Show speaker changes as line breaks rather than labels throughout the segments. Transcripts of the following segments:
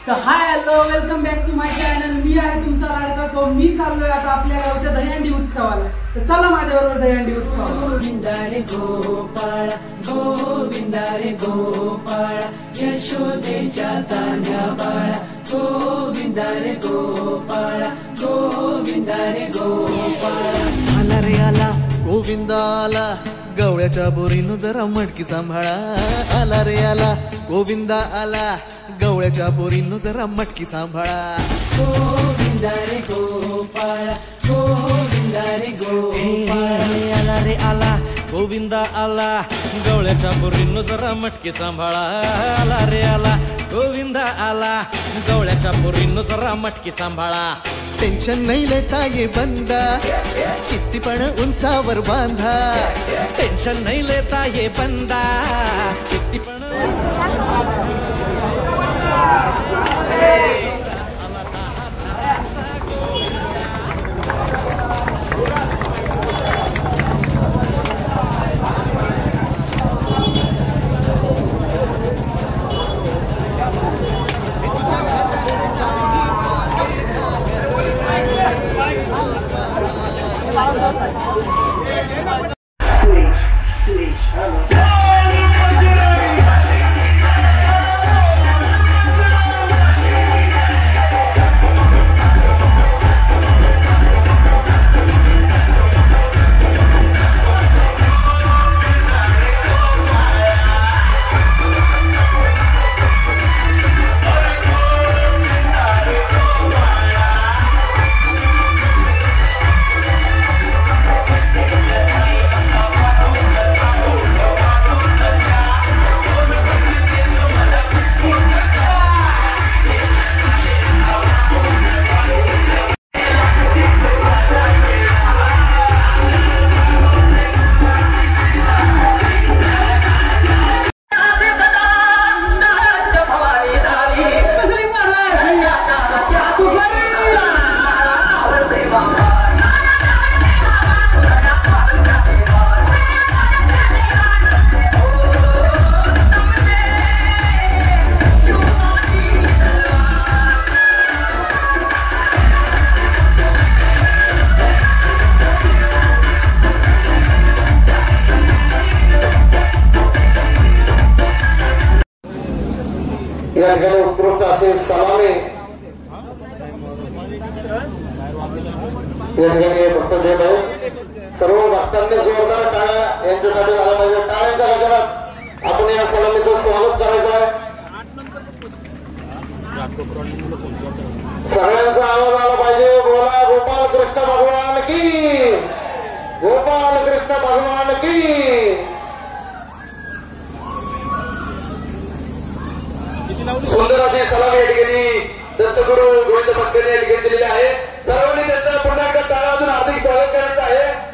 तर hi hello welcome back to my channel. मी आहे तुमचा लाडका सो. मी चाललोय आता आपल्या गावच्या दहीहंडी उत्सवाला. तर चला माझ्याबरोबर दहीहंडी उत्सवाला.
गोविंदा रे गोपाळ गोविंदा रे गोपाळ यशोदेच्या तान्या बाळा गोविंदा रे गोपाळ गोविंदा रे गोपाळ.
आला रे आला गोविंदा आला गवळ्याच्या बोरीनं जरा मटकी सांभाळा. आला रे आला गोविंदा आला गवळ्याच्या बोरीनं जरा मटकी सांभाळा.
गोविंदा रे गोपाळ गोविंदा रे गोपाळ.
आला रे आला गोविंदा आला गवळ्याच्या बोरीनं जरा मटकी सांभाळा. आला रे आला गोविंदा आला गवळ्याच्या बोरीनं जरा मटकी सांभाळा.
टेन्शन नाही लेता ये बंदा किती पण उंचावर बांधा.
टेन्शन नाही लेता ये बंदा किती पण
या ठिकाणी उत्कृष्ट असे सलामी या ठिकाणी भक्त देत आहे. सर्व भक्तांनी जोरदार टाळ्या यांच्यासाठी झाला पाहिजे. टाळ्यांच्या गजरात आपण या सलामीचं स्वागत करायचं आहे. सगळ्यांचा आवाज आला पाहिजे. बोला गोपाल कृष्ण भगवान की गोपाल कृष्ण भगवान की. सुंदर अशी सलामी या ठिकाणी दत्तगुरु गोविंद भक्तांनी या ठिकाणी दिलेली आहे. सर्वांनी त्यांचा पुन्हा एकदा टाळा वाजून हार्दिक स्वागत करायचं आहे.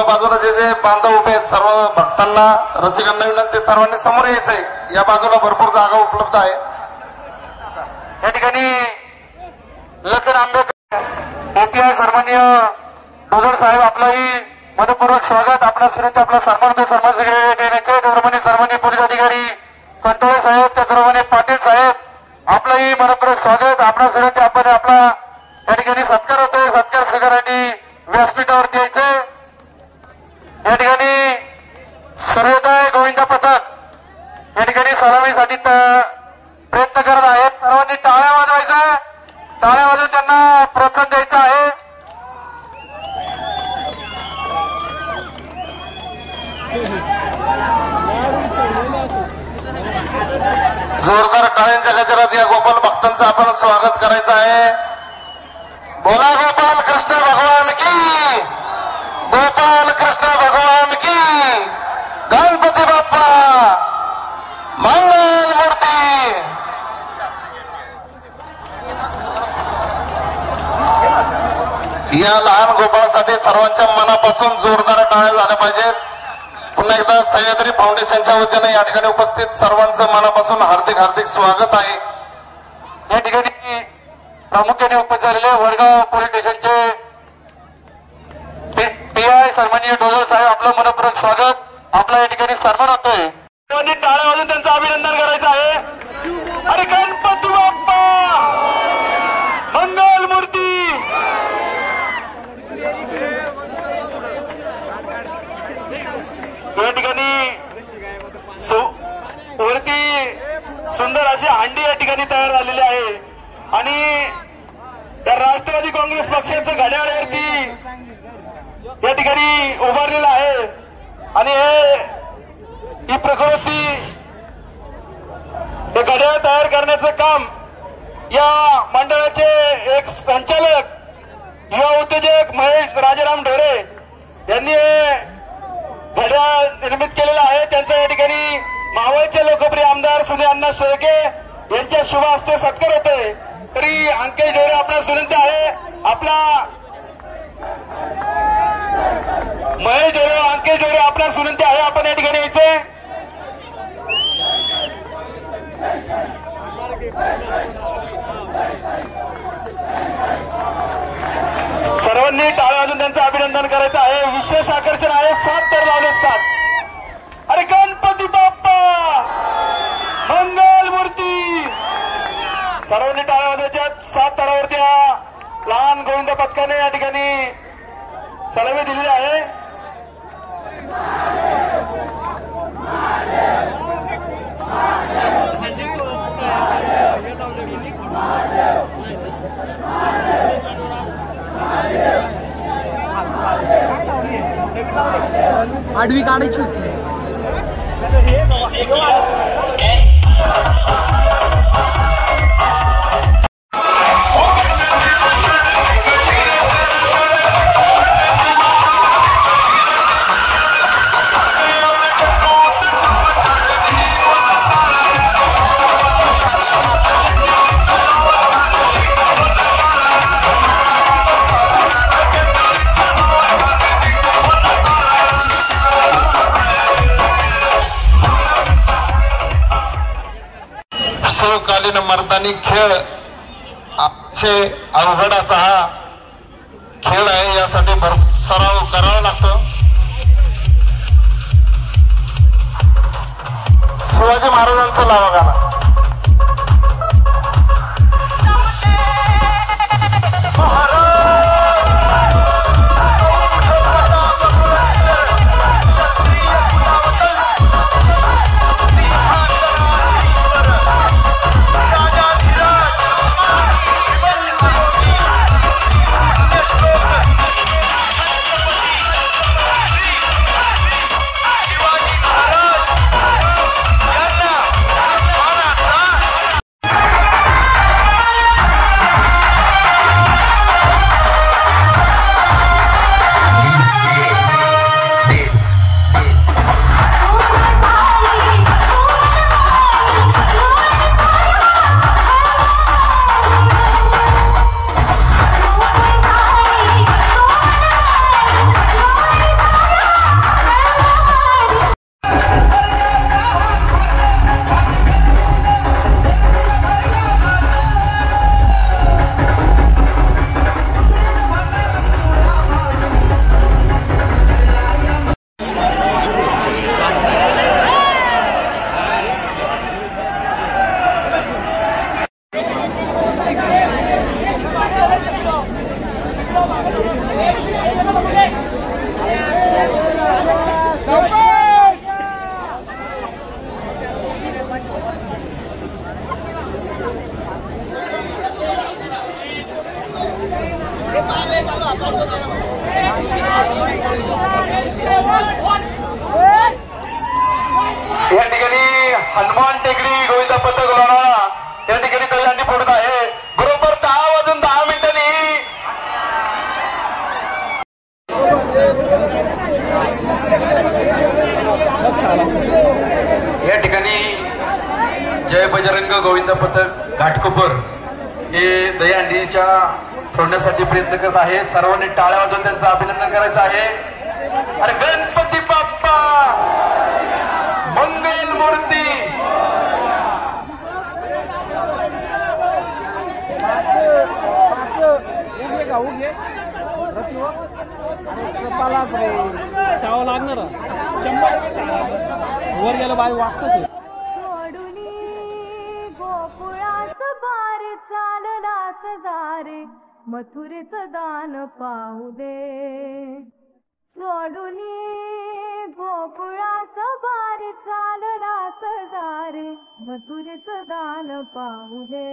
बाजूला जे जे बांधव उभे आहेत सर्व भक्तांना रसिकांना विनंती सर्वांनी समोर यायचंय. या बाजूला भरपूर जागा उपलब्ध आहे. या ठिकाणी लखन आंबेकर ओपीआय सन्माननीय डोजर साहेब आपलाही मनपूर्वक स्वागत. आपला विनंती आपला सन्मान सन्मान त्याचप्रमाणे सन्माननीय पोलीस अधिकारी कंटोळे साहेब त्याचप्रमाणे पाटील साहेब आपलाही मनपूर्वक स्वागत. आपला विनंती आपण आपला या ठिकाणी सत्कार होतोय. सत्कार स्वीकारासाठी व्यासपीठावरती यायचंय. या ठिकाणी सर्वोदय गोविंद पथक या ठिकाणी सलामीसाठी प्रयत्न करत आहेत. सर्वांनी टाळ्या वाजवायच्या. टाळ्या वाजवून त्यांना प्रोत्साहन द्यायचं आहे. जोरदार टाळ्यांच्या गजरात या गोपाल भक्तांचं आपण स्वागत करायचं आहे. बोला गोपाल कृष्ण भगवान की, गोपाल कृष्ण भगवान की, गणपती बाप्पा मंगल मूर्ती. या लहान गोपाळासाठी सर्वांच्या मनापासून जोरदार टाळ्या झाल्या पाहिजेत. पुन्हा एकदा सह्याद्री फाउंडेशनच्या वतीने या ठिकाणी उपस्थित सर्वांचं मनापासून हार्दिक हार्दिक स्वागत आहे. या ठिकाणी प्रामुख्याने उपस्थित झालेले वडगाव पोलीस स्टेशनचे पीआय सन्माननीय डोजर साहेब आपलं मनपूर्वक स्वागत. आपला या ठिकाणी सन्मान होतोय. टाळ्या वाजून त्यांचं अभिनंदन करायचं आहे. अरे गणपती बाप्पा मंगल मूर्ती. या ठिकाणी वरती सुंदर अशी हंडी या ठिकाणी तयार झालेली आहे आणि त्या राष्ट्रवादी काँग्रेस पक्षाचं घड्याळवरती या ठिकाणी उभारलेलं आहे आणि ही प्रकृती हे घड्याळ तयार करण्याचं काम या मंडळाचे एक संचालक युवा उद्योजक महेश राजाराम ढोरे यांनी घड्याळ निर्मित केलेला आहे. त्यांचा या ठिकाणी मावळचे लोकप्रिय आमदार सुनील अण्णा शेळके यांच्या शुभ हस्ते सत्कार होतोय. तरी अंकेश ढोरे आपला विनंती आहे. आपला महेश ढोरे अंकेश ढोरे आपला विनंती आहे. आपण या ठिकाणी यायचंय. सर्वांनी टाळ्या वाजून त्यांचं अभिनंदन करायचं आहे. विशेष आकर्षण आहे. 7 तर लावले 7. अरे गणपती बाप्पा मंगल मूर्ती. सर्वांनी टाळ्या वाजवायच्या. 7 थरावरती लहान गोविंद पथकाने या ठिकाणी सलामी दिलेली आहे.
आडवी काढायची होती.
शिवकालीन मर्दानी खेळ अवघड असा हा खेळ आहे. यासाठी सराव करावा लागतो. शिवाजी महाराजांचा लावा गाणं. टेकडी गोविंदा पथक लोणावळा या ठिकाणी दहीहंडी फोडत आहे. बरोबर 10 वाजून 10 मिनिटांनी या ठिकाणी जय बजरंग गोविंद पथक घाटकोपर हे दहीहंडीच्या फोडण्यासाठी प्रयत्न करत आहेत. सर्वांनी टाळ्या वाजवून त्यांचं अभिनंदन करायचं आहे. अरे गणपती बाप्पा मंगल मूर्ती.
लागणार 100 वर गेलं बाय वागत
गोकुळात बार चाललास दारे मथुरेचं दान पाहू दे. सोडून गोकुळात बार चाललास दारे मथुरेचं दान पाहू दे.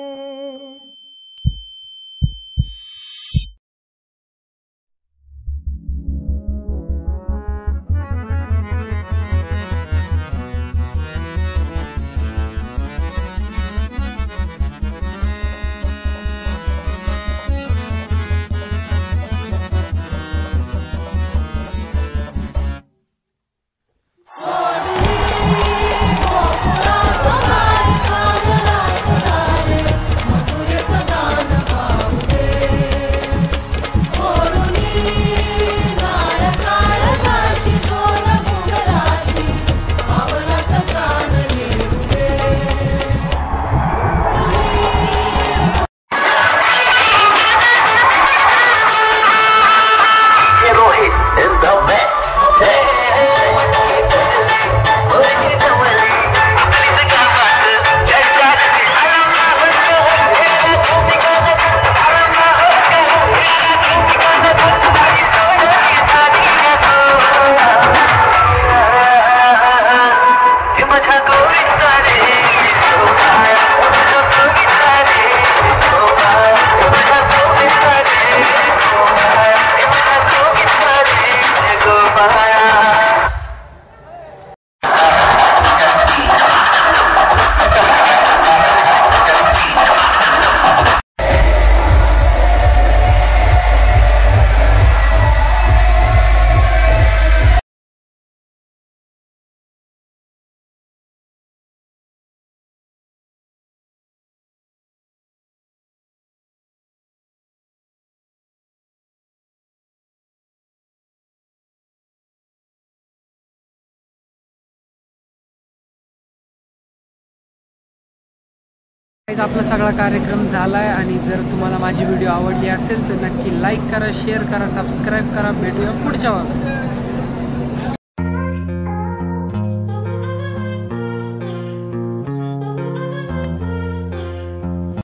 आपला सगळा कार्यक्रम झालाय आणि जर तुम्हाला माझी व्हिडिओ आवडली असेल तर नक्की लाईक करा, शेअर करा, सबस्क्राईब करा. भेटूया पुढच्या वेळेस.